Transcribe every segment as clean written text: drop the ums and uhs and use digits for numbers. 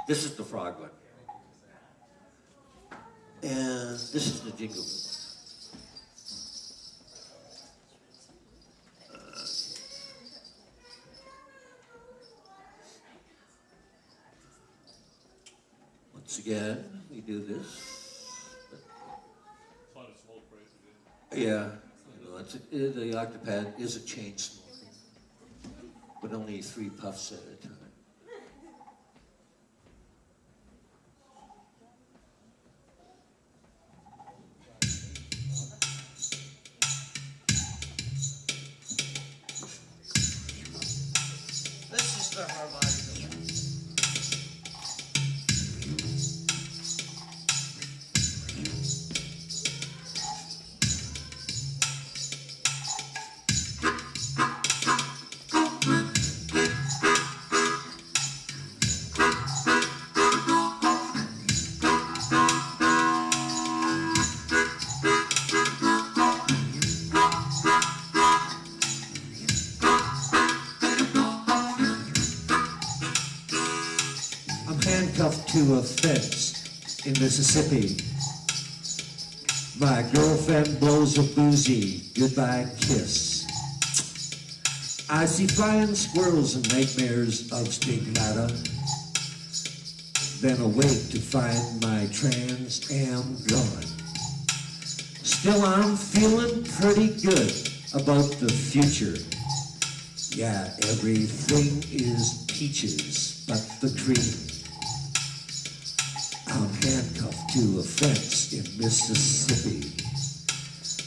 This is the frog one. And this is the jingle one. Once again, we do this. Yeah, you know, the Octopad is a chain smoker, but only 3 puffs at a time. This is the harmonic. Handcuffed to a fence in Mississippi. My girlfriend blows a boozy goodbye kiss. I see flying squirrels and nightmares of stigmata. Then awake to find my trans am gone. Still I'm feeling pretty good about the future. Yeah, everything is peaches but the cream. I'm handcuffed to a fence in Mississippi,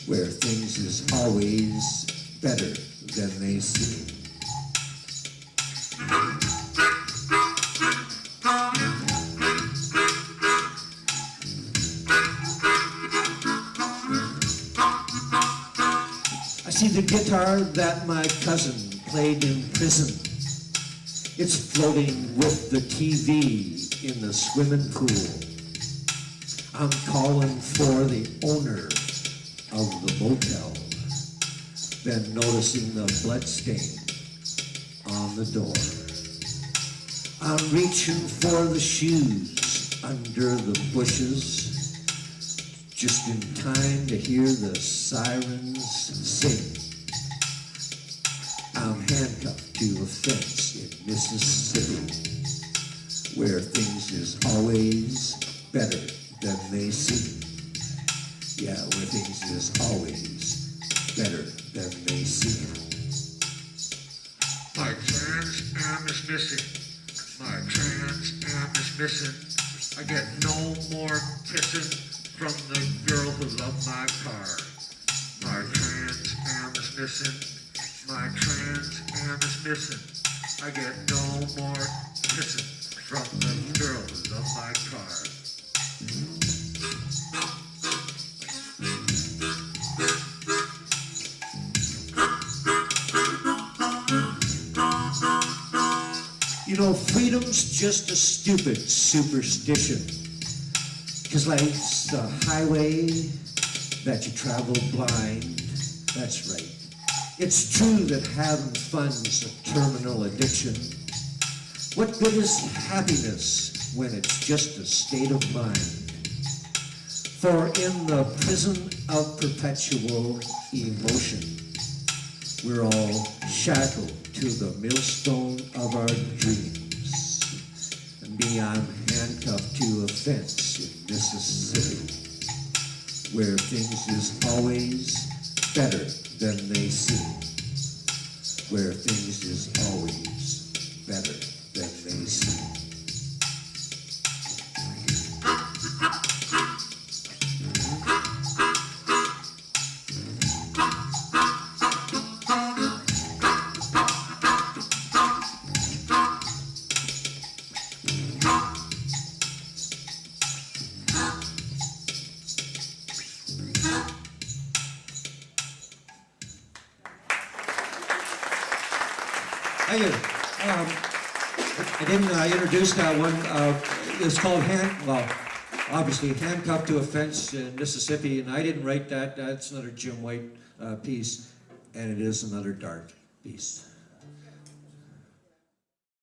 where things is always better than they seem. I see the guitar that my cousin played in prison. It's floating with the TV in the swimming pool. I'm calling for the owner of the motel, then noticing the blood stain on the door. I'm reaching for the shoes under the bushes, just in time to hear the sirens sing. I'm handcuffed to a fence in Mississippi, where things is always better than they seem. Yeah, where things is always better than they seem. My trans am is missing. My trans am is missing. I get no more kissing from the girl who loved my car. My trans am is missing. My trans am is missing. I get no more kissing from the girl who loved my car. You know, freedom's just a stupid superstition. 'Cause life's a highway that you travel blind. That's right. It's true that having fun's a terminal addiction. What good is happiness when it's just a state of mind? For in the prison of perpetual emotion, we're all shackled to the millstone of our dreams. And me, I'm handcuffed to a fence in Mississippi, where things is always better than they seem. Where things is always better than they seem. Thank you. I didn't introduce that one. It's called obviously Handcuffed to a Fence in Mississippi, and I didn't write that. That's another Jim White piece, and it is another dark piece.